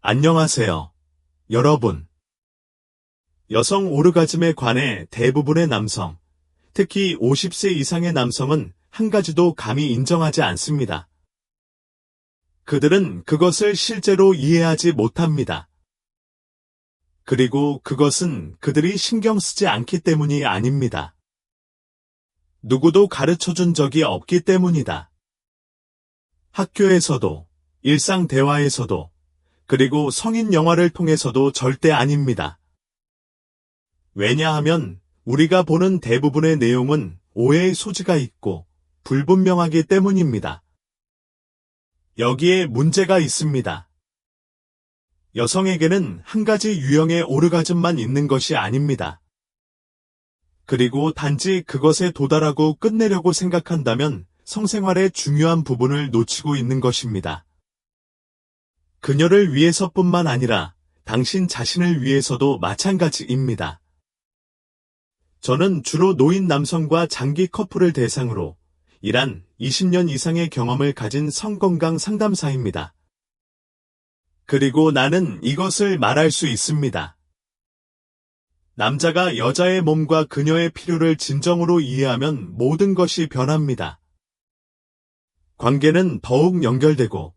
안녕하세요, 여러분. 여성 오르가즘에 관해 대부분의 남성, 특히 50세 이상의 남성은 한 가지도 감히 인정하지 않습니다. 그들은 그것을 실제로 이해하지 못합니다. 그리고 그것은 그들이 신경 쓰지 않기 때문이 아닙니다. 누구도 가르쳐 준 적이 없기 때문이다. 학교에서도, 일상 대화에서도, 그리고 성인 영화를 통해서도 절대 아닙니다. 왜냐하면 우리가 보는 대부분의 내용은 오해의 소지가 있고 불분명하기 때문입니다. 여기에 문제가 있습니다. 여성에게는 한 가지 유형의 오르가즘만 있는 것이 아닙니다. 그리고 단지 그것에 도달하고 끝내려고 생각한다면 성생활의 중요한 부분을 놓치고 있는 것입니다. 그녀를 위해서뿐만 아니라 당신 자신을 위해서도 마찬가지입니다. 저는 주로 노인 남성과 장기 커플을 대상으로 일한 20년 이상의 경험을 가진 성건강 상담사입니다. 그리고 나는 이것을 말할 수 있습니다. 남자가 여자의 몸과 그녀의 필요를 진정으로 이해하면 모든 것이 변합니다. 관계는 더욱 연결되고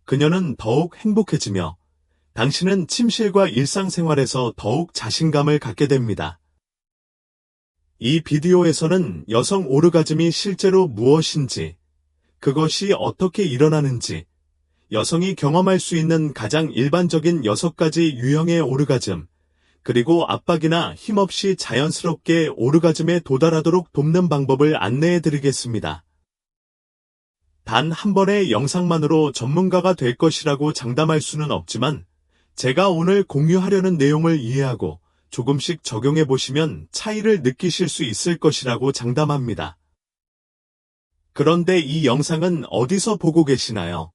그녀는 더욱 행복해지며 당신은 침실과 일상생활에서 더욱 자신감을 갖게 됩니다. 이 비디오에서는 여성 오르가즘이 실제로 무엇인지, 그것이 어떻게 일어나는지, 여성이 경험할 수 있는 가장 일반적인 6가지 유형의 오르가즘, 그리고 압박이나 힘없이 자연스럽게 오르가즘에 도달하도록 돕는 방법을 안내해 드리겠습니다. 단 한 번의 영상만으로 전문가가 될 것이라고 장담할 수는 없지만 제가 오늘 공유하려는 내용을 이해하고 조금씩 적용해 보시면 차이를 느끼실 수 있을 것이라고 장담합니다. 그런데 이 영상은 어디서 보고 계시나요?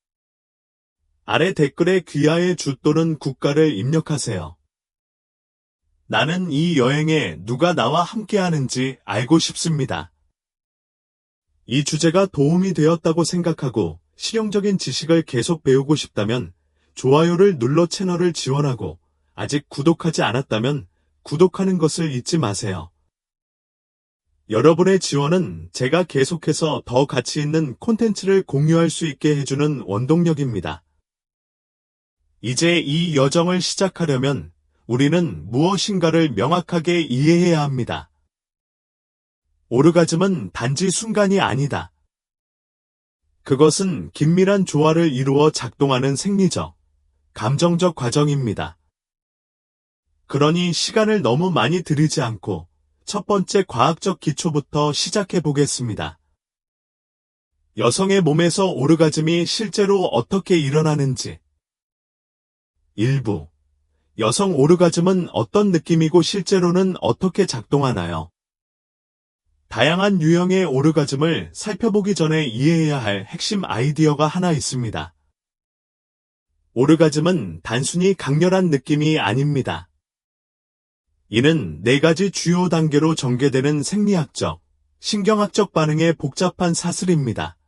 아래 댓글에 귀하의 주 또는 국가를 입력하세요. 나는 이 여행에 누가 나와 함께하는지 알고 싶습니다. 이 주제가 도움이 되었다고 생각하고 실용적인 지식을 계속 배우고 싶다면 좋아요를 눌러 채널을 지원하고 아직 구독하지 않았다면 구독하는 것을 잊지 마세요. 여러분의 지원은 제가 계속해서 더 가치 있는 콘텐츠를 공유할 수 있게 해주는 원동력입니다. 이제 이 여정을 시작하려면 우리는 무엇인가를 명확하게 이해해야 합니다. 오르가즘은 단지 순간이 아니다. 그것은 긴밀한 조화를 이루어 작동하는 생리적, 감정적 과정입니다. 그러니 시간을 너무 많이 들이지 않고 첫 번째 과학적 기초부터 시작해 보겠습니다. 여성의 몸에서 오르가즘이 실제로 어떻게 일어나는지. 일부. 여성 오르가즘은 어떤 느낌이고 실제로는 어떻게 작동하나요? 다양한 유형의 오르가즘을 살펴보기 전에 이해해야 할 핵심 아이디어가 하나 있습니다. 오르가즘은 단순히 강렬한 느낌이 아닙니다. 이는 4가지 주요 단계로 전개되는 생리학적, 신경학적 반응의 복잡한 사슬입니다.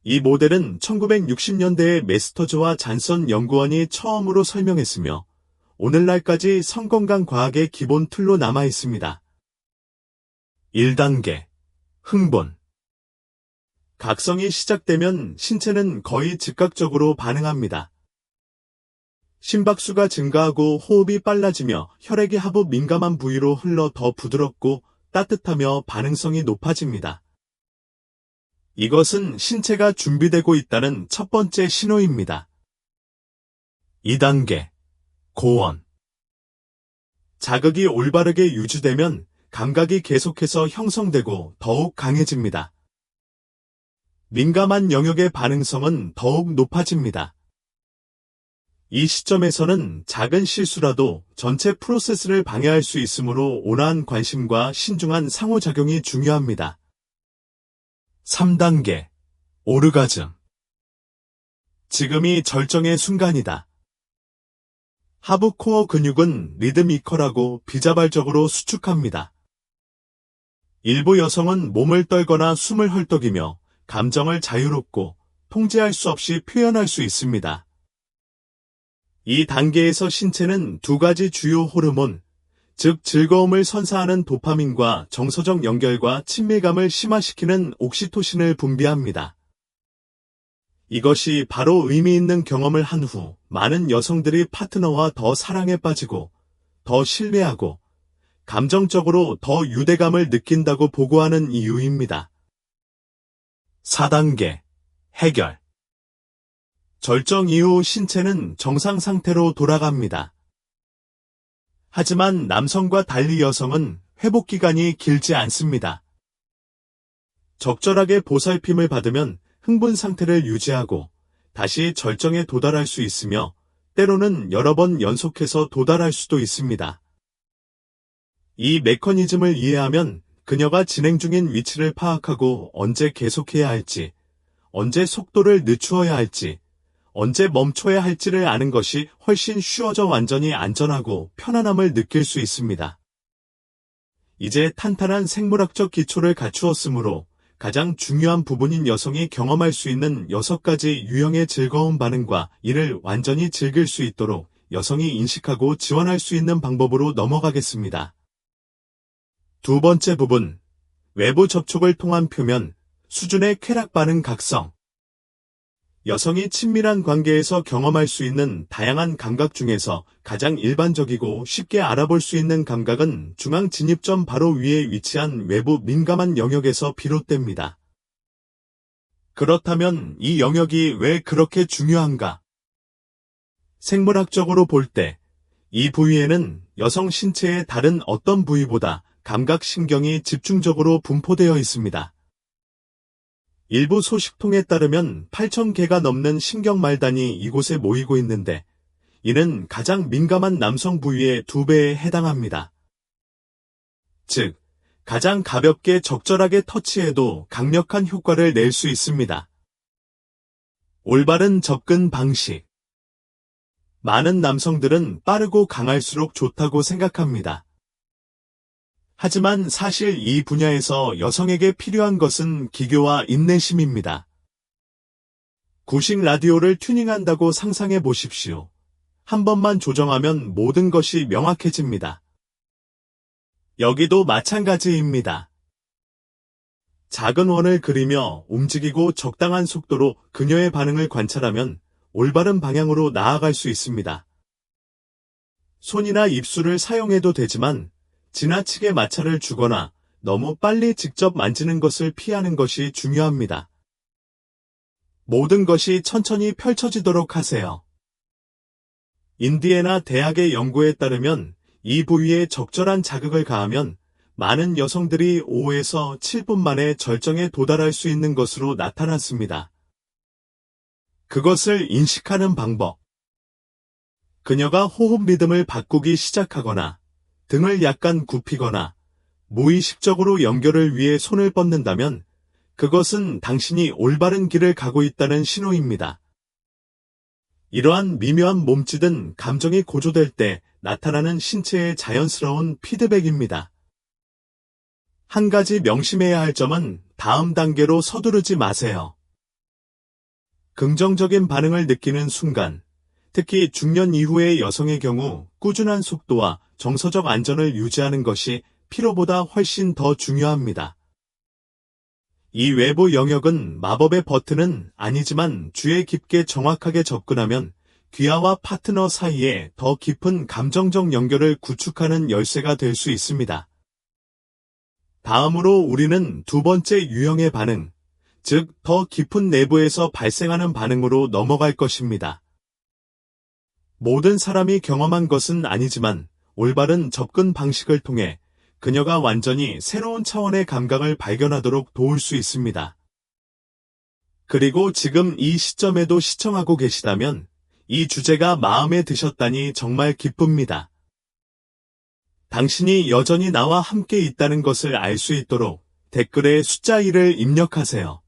이 모델은 1960년대에 메스터즈와 잔선 연구원이 처음으로 설명했으며 오늘날까지 성건강 과학의 기본 틀로 남아 있습니다. 1단계. 흥분. 각성이 시작되면 신체는 거의 즉각적으로 반응합니다. 심박수가 증가하고 호흡이 빨라지며 혈액이 하부 민감한 부위로 흘러 더 부드럽고 따뜻하며 반응성이 높아집니다. 이것은 신체가 준비되고 있다는 첫 번째 신호입니다. 2단계. 고원. 자극이 올바르게 유지되면 감각이 계속해서 형성되고 더욱 강해집니다. 민감한 영역의 반응성은 더욱 높아집니다. 이 시점에서는 작은 실수라도 전체 프로세스를 방해할 수 있으므로 온화한 관심과 신중한 상호작용이 중요합니다. 3단계. 오르가즘. 지금이 절정의 순간이다. 하부 코어 근육은 리드미컬하고 비자발적으로 수축합니다. 일부 여성은 몸을 떨거나 숨을 헐떡이며 감정을 자유롭고 통제할 수 없이 표현할 수 있습니다. 이 단계에서 신체는 두 가지 주요 호르몬, 즉 즐거움을 선사하는 도파민과 정서적 연결과 친밀감을 심화시키는 옥시토신을 분비합니다. 이것이 바로 의미 있는 경험을 한 후 많은 여성들이 파트너와 더 사랑에 빠지고 더 신뢰하고 감정적으로 더 유대감을 느낀다고 보고하는 이유입니다. 4단계 해결. 절정 이후 신체는 정상 상태로 돌아갑니다. 하지만 남성과 달리 여성은 회복 기간이 길지 않습니다. 적절하게 보살핌을 받으면 흥분 상태를 유지하고 다시 절정에 도달할 수 있으며 때로는 여러 번 연속해서 도달할 수도 있습니다. 이 메커니즘을 이해하면 그녀가 진행 중인 위치를 파악하고 언제 계속해야 할지, 언제 속도를 늦추어야 할지, 언제 멈춰야 할지를 아는 것이 훨씬 쉬워져 완전히 안전하고 편안함을 느낄 수 있습니다. 이제 탄탄한 생물학적 기초를 갖추었으므로 가장 중요한 부분인 여성이 경험할 수 있는 6가지 유형의 즐거운 반응과 이를 완전히 즐길 수 있도록 여성이 인식하고 지원할 수 있는 방법으로 넘어가겠습니다. 두 번째 부분, 외부 접촉을 통한 표면, 수준의 쾌락 반응 각성. 여성이 친밀한 관계에서 경험할 수 있는 다양한 감각 중에서 가장 일반적이고 쉽게 알아볼 수 있는 감각은 중앙 진입점 바로 위에 위치한 외부 민감한 영역에서 비롯됩니다. 그렇다면 이 영역이 왜 그렇게 중요한가? 생물학적으로 볼 때 이 부위에는 여성 신체의 다른 어떤 부위보다 감각신경이 집중적으로 분포되어 있습니다. 일부 소식통에 따르면 8,000개가 넘는 신경말단이 이곳에 모이고 있는데 이는 가장 민감한 남성 부위의 2배에 해당합니다. 즉, 가장 가볍게 적절하게 터치해도 강력한 효과를 낼 수 있습니다. 올바른 접근 방식. 많은 남성들은 빠르고 강할수록 좋다고 생각합니다. 하지만 사실 이 분야에서 여성에게 필요한 것은 기교와 인내심입니다. 구식 라디오를 튜닝한다고 상상해 보십시오. 한 번만 조정하면 모든 것이 명확해집니다. 여기도 마찬가지입니다. 작은 원을 그리며 움직이고 적당한 속도로 그녀의 반응을 관찰하면 올바른 방향으로 나아갈 수 있습니다. 손이나 입술을 사용해도 되지만 지나치게 마찰을 주거나 너무 빨리 직접 만지는 것을 피하는 것이 중요합니다. 모든 것이 천천히 펼쳐지도록 하세요. 인디애나 대학의 연구에 따르면 이 부위에 적절한 자극을 가하면 많은 여성들이 5에서 7분 만에 절정에 도달할 수 있는 것으로 나타났습니다. 그것을 인식하는 방법. 그녀가 호흡 리듬을 바꾸기 시작하거나 등을 약간 굽히거나 무의식적으로 연결을 위해 손을 뻗는다면 그것은 당신이 올바른 길을 가고 있다는 신호입니다. 이러한 미묘한 몸짓은 감정이 고조될 때 나타나는 신체의 자연스러운 피드백입니다. 한 가지 명심해야 할 점은 다음 단계로 서두르지 마세요. 긍정적인 반응을 느끼는 순간, 특히 중년 이후의 여성의 경우 꾸준한 속도와 정서적 안전을 유지하는 것이 피로보다 훨씬 더 중요합니다. 이 외부 영역은 마법의 버튼은 아니지만 주에 깊게 정확하게 접근하면 귀하와 파트너 사이에 더 깊은 감정적 연결을 구축하는 열쇠가 될 수 있습니다. 다음으로 우리는 두 번째 유형의 반응, 즉 더 깊은 내부에서 발생하는 반응으로 넘어갈 것입니다. 모든 사람이 경험한 것은 아니지만 올바른 접근 방식을 통해 그녀가 완전히 새로운 차원의 감각을 발견하도록 도울 수 있습니다. 그리고 지금 이 시점에도 시청하고 계시다면 이 주제가 마음에 드셨다니 정말 기쁩니다. 당신이 여전히 나와 함께 있다는 것을 알 수 있도록 댓글에 숫자 1을 입력하세요.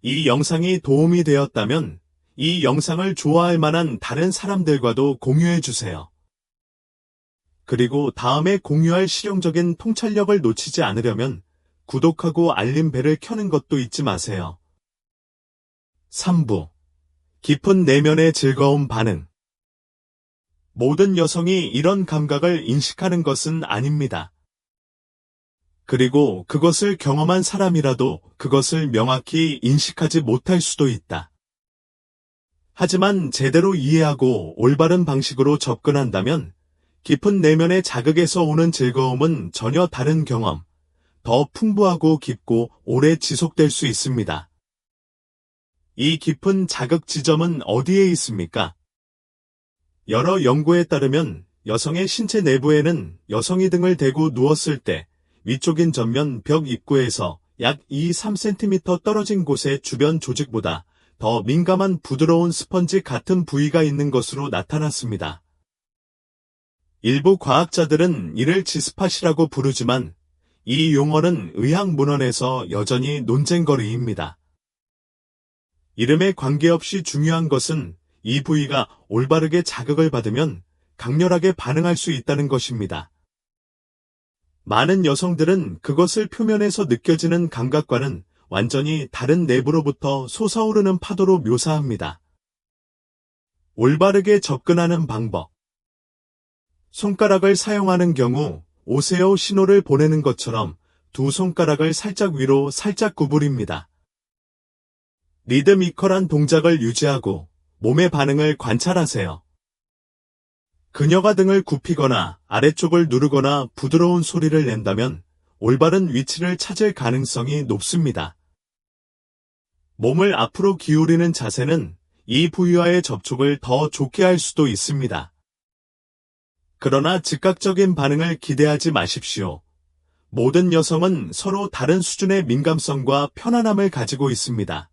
이 영상이 도움이 되었다면 이 영상을 좋아할 만한 다른 사람들과도 공유해 주세요. 그리고 다음에 공유할 실용적인 통찰력을 놓치지 않으려면 구독하고 알림벨을 켜는 것도 잊지 마세요. 3부. 깊은 내면의 즐거운 반응. 모든 여성이 이런 감각을 인식하는 것은 아닙니다. 그리고 그것을 경험한 사람이라도 그것을 명확히 인식하지 못할 수도 있다. 하지만 제대로 이해하고 올바른 방식으로 접근한다면 깊은 내면의 자극에서 오는 즐거움은 전혀 다른 경험, 더 풍부하고 깊고 오래 지속될 수 있습니다. 이 깊은 자극 지점은 어디에 있습니까? 여러 연구에 따르면 여성의 신체 내부에는 여성이 등을 대고 누웠을 때 위쪽인 전면 벽 입구에서 약 2-3cm 떨어진 곳의 주변 조직보다 더 민감한 부드러운 스펀지 같은 부위가 있는 것으로 나타났습니다. 일부 과학자들은 이를 지스팟이라고 부르지만 이 용어는 의학 문헌에서 여전히 논쟁거리입니다. 이름에 관계없이 중요한 것은 이 부위가 올바르게 자극을 받으면 강렬하게 반응할 수 있다는 것입니다. 많은 여성들은 그것을 표면에서 느껴지는 감각과는 완전히 다른 내부로부터 솟아오르는 파도로 묘사합니다. 올바르게 접근하는 방법. 손가락을 사용하는 경우 오세요 신호를 보내는 것처럼 두 손가락을 살짝 위로 살짝 구부립니다. 리드미컬한 동작을 유지하고 몸의 반응을 관찰하세요. 그녀가 등을 굽히거나 아래쪽을 누르거나 부드러운 소리를 낸다면 올바른 위치를 찾을 가능성이 높습니다. 몸을 앞으로 기울이는 자세는 이 부위와의 접촉을 더 좋게 할 수도 있습니다. 그러나 즉각적인 반응을 기대하지 마십시오. 모든 여성은 서로 다른 수준의 민감성과 편안함을 가지고 있습니다.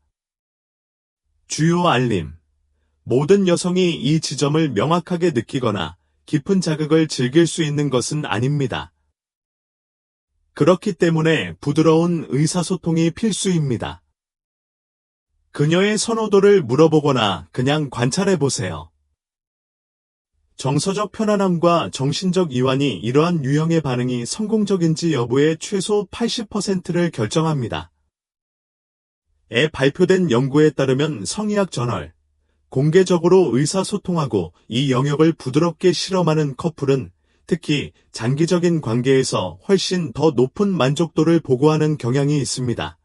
주요 알림. 모든 여성이 이 지점을 명확하게 느끼거나 깊은 자극을 즐길 수 있는 것은 아닙니다. 그렇기 때문에 부드러운 의사소통이 필수입니다. 그녀의 선호도를 물어보거나 그냥 관찰해보세요. 정서적 편안함과 정신적 이완이 이러한 유형의 반응이 성공적인지 여부의 최소 80%를 결정합니다. 에 발표된 연구에 따르면 성의학 저널, 공개적으로 의사소통하고 이 영역을 부드럽게 실험하는 커플은 특히 장기적인 관계에서 훨씬 더 높은 만족도를 보고하는 경향이 있습니다.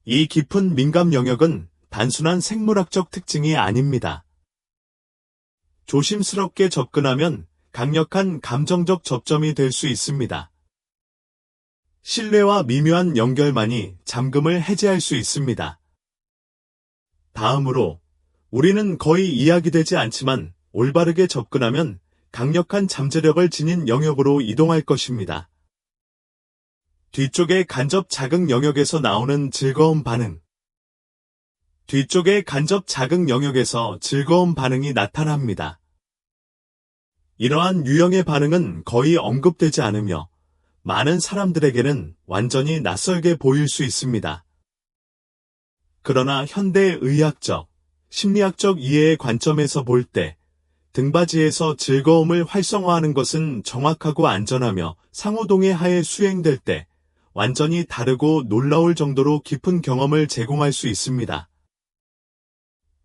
이 깊은 민감 영역은 단순한 생물학적 특징이 아닙니다. 조심스럽게 접근하면 강력한 감정적 접점이 될 수 있습니다. 신뢰와 미묘한 연결만이 잠금을 해제할 수 있습니다. 다음으로 우리는 거의 이야기되지 않지만 올바르게 접근하면 강력한 잠재력을 지닌 영역으로 이동할 것입니다. 뒤쪽의 간접 자극 영역에서 나오는 즐거운 반응. 뒤쪽의 간접 자극 영역에서 즐거운 반응이 나타납니다. 이러한 유형의 반응은 거의 언급되지 않으며 많은 사람들에게는 완전히 낯설게 보일 수 있습니다. 그러나 현대의학적, 심리학적 이해의 관점에서 볼 때 등받이에서 즐거움을 활성화하는 것은 정확하고 안전하며 상호동의 하에 수행될 때 완전히 다르고 놀라울 정도로 깊은 경험을 제공할 수 있습니다.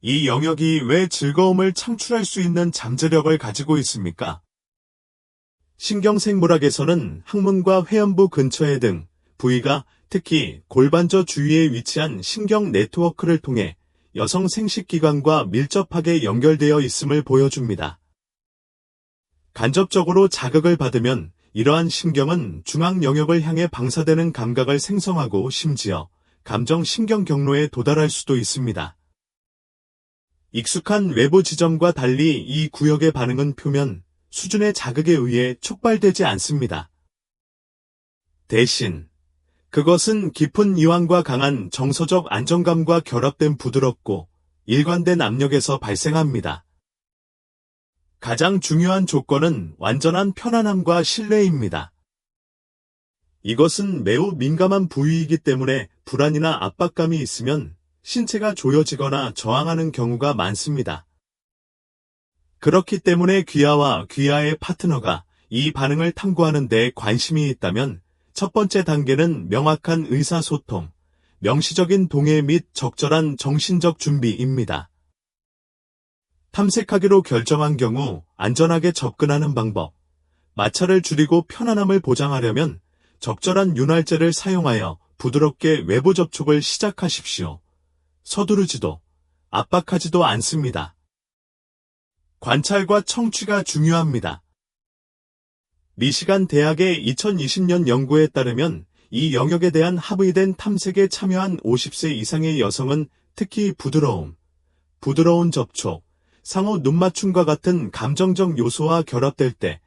이 영역이 왜 즐거움을 창출할 수 있는 잠재력을 가지고 있습니까? 신경생물학에서는 항문과 회음부 근처의 등 부위가 특히 골반저 주위에 위치한 신경 네트워크를 통해 여성 생식기관과 밀접하게 연결되어 있음을 보여줍니다. 간접적으로 자극을 받으면 이러한 신경은 중앙 영역을 향해 방사되는 감각을 생성하고 심지어 감정 신경 경로에 도달할 수도 있습니다. 익숙한 외부 지점과 달리 이 구역의 반응은 표면 수준의 자극에 의해 촉발되지 않습니다. 대신 그것은 깊은 이완과 강한 정서적 안정감과 결합된 부드럽고 일관된 압력에서 발생합니다. 가장 중요한 조건은 완전한 편안함과 신뢰입니다. 이것은 매우 민감한 부위이기 때문에 불안이나 압박감이 있으면 신체가 조여지거나 저항하는 경우가 많습니다. 그렇기 때문에 귀하와 귀하의 파트너가 이 반응을 탐구하는 데 관심이 있다면 첫 번째 단계는 명확한 의사소통, 명시적인 동의 및 적절한 정신적 준비입니다. 탐색하기로 결정한 경우 안전하게 접근하는 방법. 마찰을 줄이고 편안함을 보장하려면 적절한 윤활제를 사용하여 부드럽게 외부 접촉을 시작하십시오. 서두르지도 압박하지도 않습니다. 관찰과 청취가 중요합니다. 미시간 대학의 2020년 연구에 따르면 이 영역에 대한 합의된 탐색에 참여한 50세 이상의 여성은 특히 부드러운 접촉, 상호 눈맞춤과 같은 감정적 요소와 결합될 때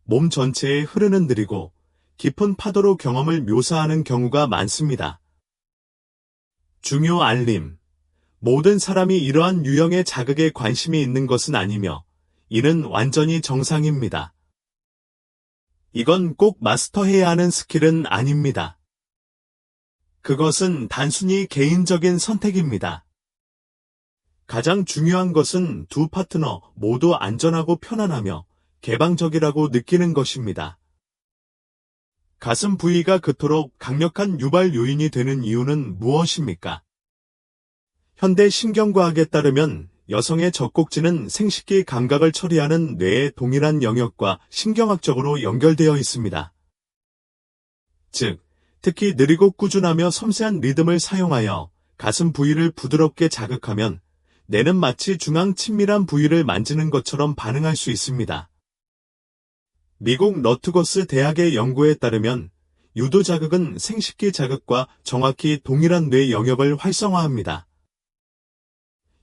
몸 전체에 흐르는 느리고 깊은 파도로 경험을 묘사하는 경우가 많습니다. 중요 알림. 모든 사람이 이러한 유형의 자극에 관심이 있는 것은 아니며 이는 완전히 정상입니다. 이건 꼭 마스터해야 하는 스킬은 아닙니다. 그것은 단순히 개인적인 선택입니다. 가장 중요한 것은 두 파트너 모두 안전하고 편안하며 개방적이라고 느끼는 것입니다. 가슴 부위가 그토록 강력한 유발 요인이 되는 이유는 무엇입니까? 현대 신경과학에 따르면 여성의 젖꼭지는 생식기 감각을 처리하는 뇌의 동일한 영역과 신경학적으로 연결되어 있습니다. 즉, 특히 느리고 꾸준하며 섬세한 리듬을 사용하여 가슴 부위를 부드럽게 자극하면 뇌는 마치 중앙 친밀한 부위를 만지는 것처럼 반응할 수 있습니다. 미국 러트거스 대학의 연구에 따르면 유도 자극은 생식기 자극과 정확히 동일한 뇌 영역을 활성화합니다.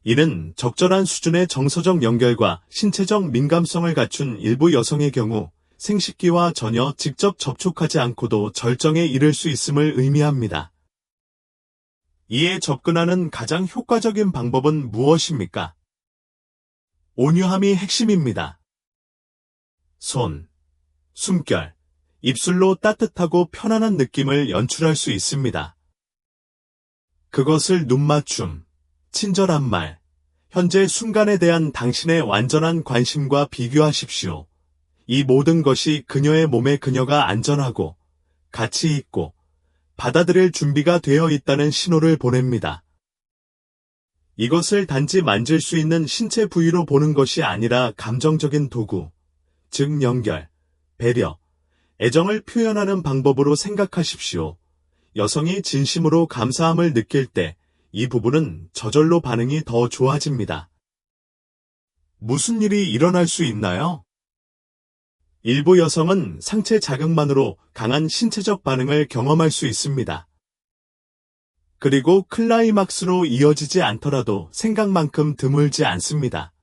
이는 적절한 수준의 정서적 연결과 신체적 민감성을 갖춘 일부 여성의 경우 생식기와 전혀 직접 접촉하지 않고도 절정에 이를 수 있음을 의미합니다. 이에 접근하는 가장 효과적인 방법은 무엇입니까? 온유함이 핵심입니다. 손, 숨결, 입술로 따뜻하고 편안한 느낌을 연출할 수 있습니다. 그것을 눈맞춤, 친절한 말, 현재 순간에 대한 당신의 완전한 관심과 비교하십시오. 이 모든 것이 그녀의 몸에 그녀가 안전하고 가치 있고 받아들일 준비가 되어 있다는 신호를 보냅니다. 이것을 단지 만질 수 있는 신체 부위로 보는 것이 아니라 감정적인 도구, 즉 연결, 배려, 애정을 표현하는 방법으로 생각하십시오. 여성이 진심으로 감사함을 느낄 때 이 부분은 저절로 반응이 더 좋아집니다. 무슨 일이 일어날 수 있나요? 일부 여성은 상체 자극만으로 강한 신체적 반응을 경험할 수 있습니다. 그리고 클라이막스로 이어지지 않더라도 생각만큼 드물지 않습니다.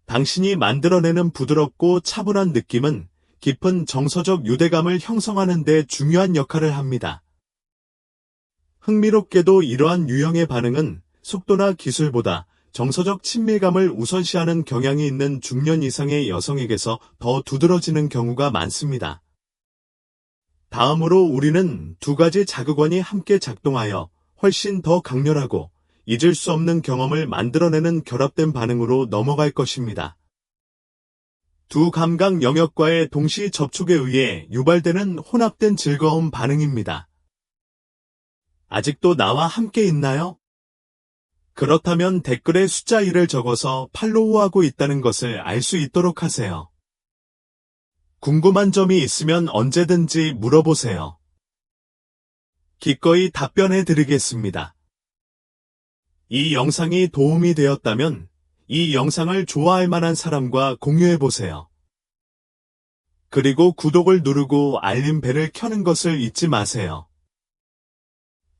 당신이 만들어내는 부드럽고 차분한 느낌은 깊은 정서적 유대감을 형성하는 데 중요한 역할을 합니다. 흥미롭게도 이러한 유형의 반응은 속도나 기술보다 정서적 친밀감을 우선시하는 경향이 있는 중년 이상의 여성에게서 더 두드러지는 경우가 많습니다. 다음으로 우리는 두 가지 자극원이 함께 작동하여 훨씬 더 강렬하고 잊을 수 없는 경험을 만들어내는 결합된 반응으로 넘어갈 것입니다. 두 감각 영역과의 동시 접촉에 의해 유발되는 혼합된 즐거움 반응입니다. 아직도 나와 함께 있나요? 그렇다면 댓글에 숫자 1을 적어서 팔로우하고 있다는 것을 알 수 있도록 하세요. 궁금한 점이 있으면 언제든지 물어보세요. 기꺼이 답변해 드리겠습니다. 이 영상이 도움이 되었다면 이 영상을 좋아할 만한 사람과 공유해 보세요. 그리고 구독을 누르고 알림 벨을 켜는 것을 잊지 마세요.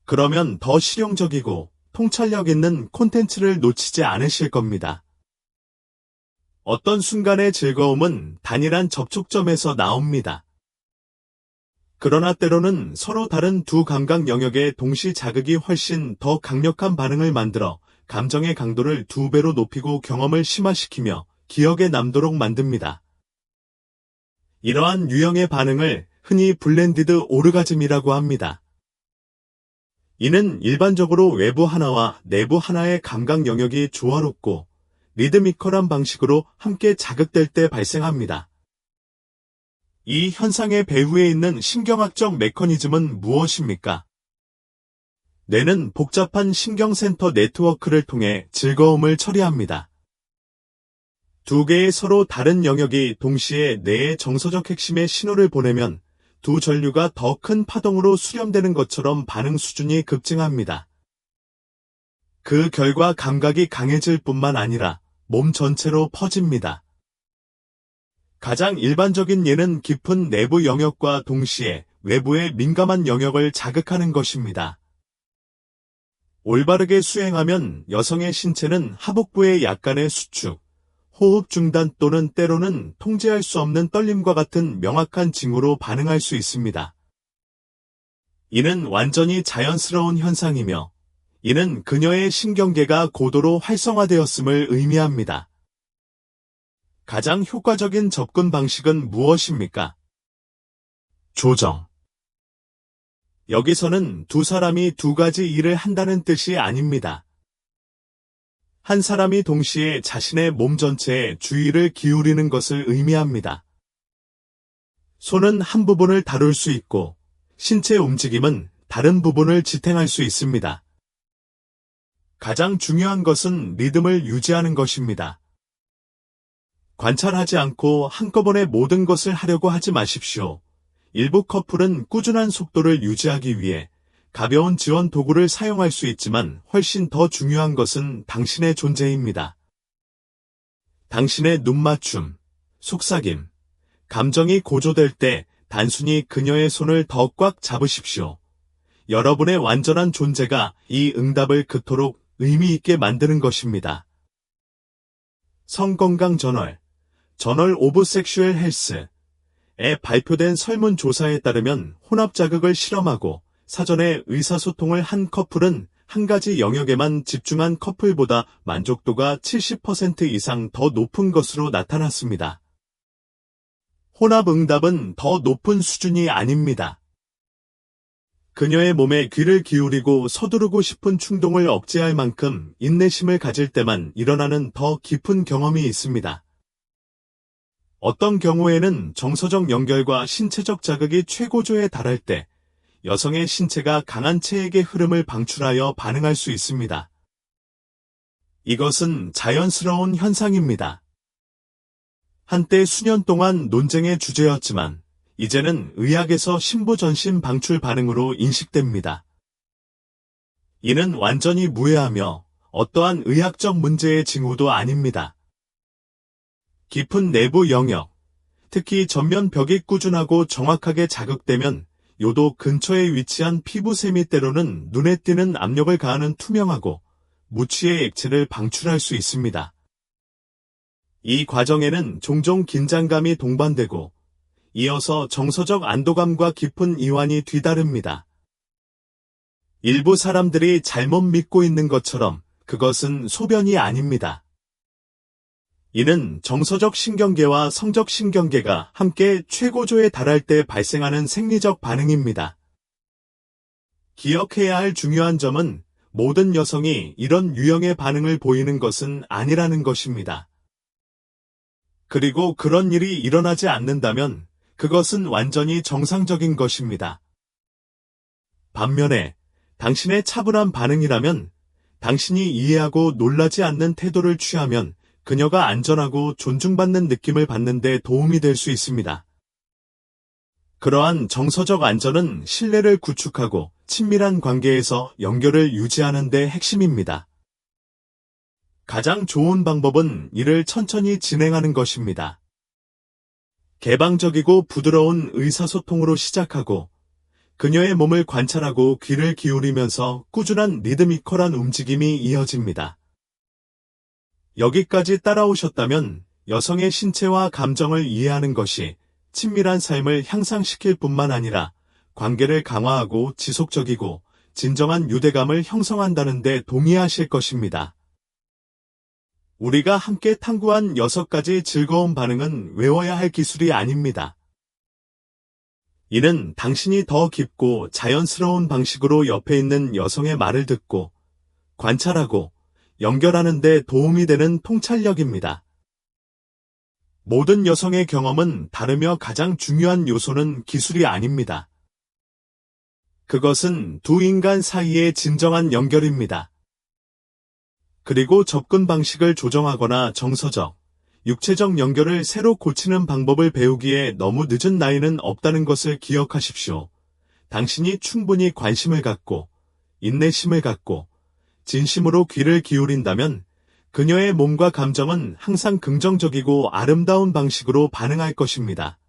그러면 더 실용적이고 통찰력 있는 콘텐츠를 놓치지 않으실 겁니다. 어떤 순간의 즐거움은 단일한 접촉점에서 나옵니다. 그러나 때로는 서로 다른 두 감각 영역의 동시 자극이 훨씬 더 강력한 반응을 만들어 감정의 강도를 2배로 높이고 경험을 심화시키며 기억에 남도록 만듭니다. 이러한 유형의 반응을 흔히 블렌디드 오르가즘이라고 합니다. 이는 일반적으로 외부 하나와 내부 하나의 감각 영역이 조화롭고 리드미컬한 방식으로 함께 자극될 때 발생합니다. 이 현상의 배후에 있는 신경학적 메커니즘은 무엇입니까? 뇌는 복잡한 신경센터 네트워크를 통해 즐거움을 처리합니다. 두 개의 서로 다른 영역이 동시에 뇌의 정서적 핵심에 신호를 보내면 두 전류가 더 큰 파동으로 수렴되는 것처럼 반응 수준이 급증합니다. 그 결과 감각이 강해질 뿐만 아니라 몸 전체로 퍼집니다. 가장 일반적인 예는 깊은 내부 영역과 동시에 외부의 민감한 영역을 자극하는 것입니다. 올바르게 수행하면 여성의 신체는 하복부의 약간의 수축, 호흡 중단 또는 때로는 통제할 수 없는 떨림과 같은 명확한 징후로 반응할 수 있습니다. 이는 완전히 자연스러운 현상이며, 이는 그녀의 신경계가 고도로 활성화되었음을 의미합니다. 가장 효과적인 접근 방식은 무엇입니까? 조정. 여기서는 두 사람이 두 가지 일을 한다는 뜻이 아닙니다. 한 사람이 동시에 자신의 몸 전체에 주의를 기울이는 것을 의미합니다. 손은 한 부분을 다룰 수 있고, 신체 움직임은 다른 부분을 지탱할 수 있습니다. 가장 중요한 것은 리듬을 유지하는 것입니다. 관찰하지 않고 한꺼번에 모든 것을 하려고 하지 마십시오. 일부 커플은 꾸준한 속도를 유지하기 위해 가벼운 지원 도구를 사용할 수 있지만 훨씬 더 중요한 것은 당신의 존재입니다. 당신의 눈맞춤, 속삭임, 감정이 고조될 때 단순히 그녀의 손을 더 꽉 잡으십시오. 여러분의 완전한 존재가 이 응답을 그토록 의미 있게 만드는 것입니다. 성건강 저널, 저널 오브 섹슈얼 헬스에 발표된 설문조사에 따르면 혼합 자극을 실험하고 사전에 의사소통을 한 커플은 한 가지 영역에만 집중한 커플보다 만족도가 70% 이상 더 높은 것으로 나타났습니다. 혼합 응답은 더 높은 수준이 아닙니다. 그녀의 몸에 귀를 기울이고 서두르고 싶은 충동을 억제할 만큼 인내심을 가질 때만 일어나는 더 깊은 경험이 있습니다. 어떤 경우에는 정서적 연결과 신체적 자극이 최고조에 달할 때 여성의 신체가 강한 체액의 흐름을 방출하여 반응할 수 있습니다. 이것은 자연스러운 현상입니다. 한때 수년 동안 논쟁의 주제였지만 이제는 의학에서 신부전신 방출 반응으로 인식됩니다. 이는 완전히 무해하며 어떠한 의학적 문제의 징후도 아닙니다. 깊은 내부 영역, 특히 전면 벽이 꾸준하고 정확하게 자극되면 요도 근처에 위치한 피부샘이 때로는 눈에 띄는 압력을 가하는 투명하고 무취의 액체를 방출할 수 있습니다. 이 과정에는 종종 긴장감이 동반되고 이어서 정서적 안도감과 깊은 이완이 뒤따릅니다. 일부 사람들이 잘못 믿고 있는 것처럼 그것은 소변이 아닙니다. 이는 정서적 신경계와 성적 신경계가 함께 최고조에 달할 때 발생하는 생리적 반응입니다. 기억해야 할 중요한 점은 모든 여성이 이런 유형의 반응을 보이는 것은 아니라는 것입니다. 그리고 그런 일이 일어나지 않는다면 그것은 완전히 정상적인 것입니다. 반면에 당신의 차분한 반응이라면 당신이 이해하고 놀라지 않는 태도를 취하면 그녀가 안전하고 존중받는 느낌을 받는 데 도움이 될 수 있습니다. 그러한 정서적 안전은 신뢰를 구축하고 친밀한 관계에서 연결을 유지하는 데 핵심입니다. 가장 좋은 방법은 이를 천천히 진행하는 것입니다. 개방적이고 부드러운 의사소통으로 시작하고 그녀의 몸을 관찰하고 귀를 기울이면서 꾸준한 리드미컬한 움직임이 이어집니다. 여기까지 따라오셨다면 여성의 신체와 감정을 이해하는 것이 친밀한 삶을 향상시킬 뿐만 아니라 관계를 강화하고 지속적이고 진정한 유대감을 형성한다는 데 동의하실 것입니다. 우리가 함께 탐구한 6가지 즐거운 반응은 외워야 할 기술이 아닙니다. 이는 당신이 더 깊고 자연스러운 방식으로 옆에 있는 여성의 말을 듣고 관찰하고 연결하는 데 도움이 되는 통찰력입니다. 모든 여성의 경험은 다르며 가장 중요한 요소는 기술이 아닙니다. 그것은 두 인간 사이의 진정한 연결입니다. 그리고 접근 방식을 조정하거나 정서적, 육체적 연결을 새로 고치는 방법을 배우기에 너무 늦은 나이는 없다는 것을 기억하십시오. 당신이 충분히 관심을 갖고, 인내심을 갖고, 진심으로 귀를 기울인다면 그녀의 몸과 감정은 항상 긍정적이고 아름다운 방식으로 반응할 것입니다.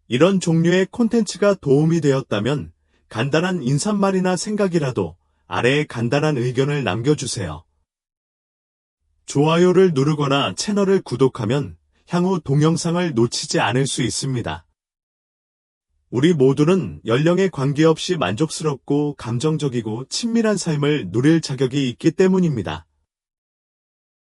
이런 종류의 콘텐츠가 도움이 되었다면 간단한 인사말이나 생각이라도 아래에 간단한 의견을 남겨주세요. 좋아요를 누르거나 채널을 구독하면 향후 동영상을 놓치지 않을 수 있습니다. 우리 모두는 연령에 관계없이 만족스럽고 감정적이고 친밀한 삶을 누릴 자격이 있기 때문입니다.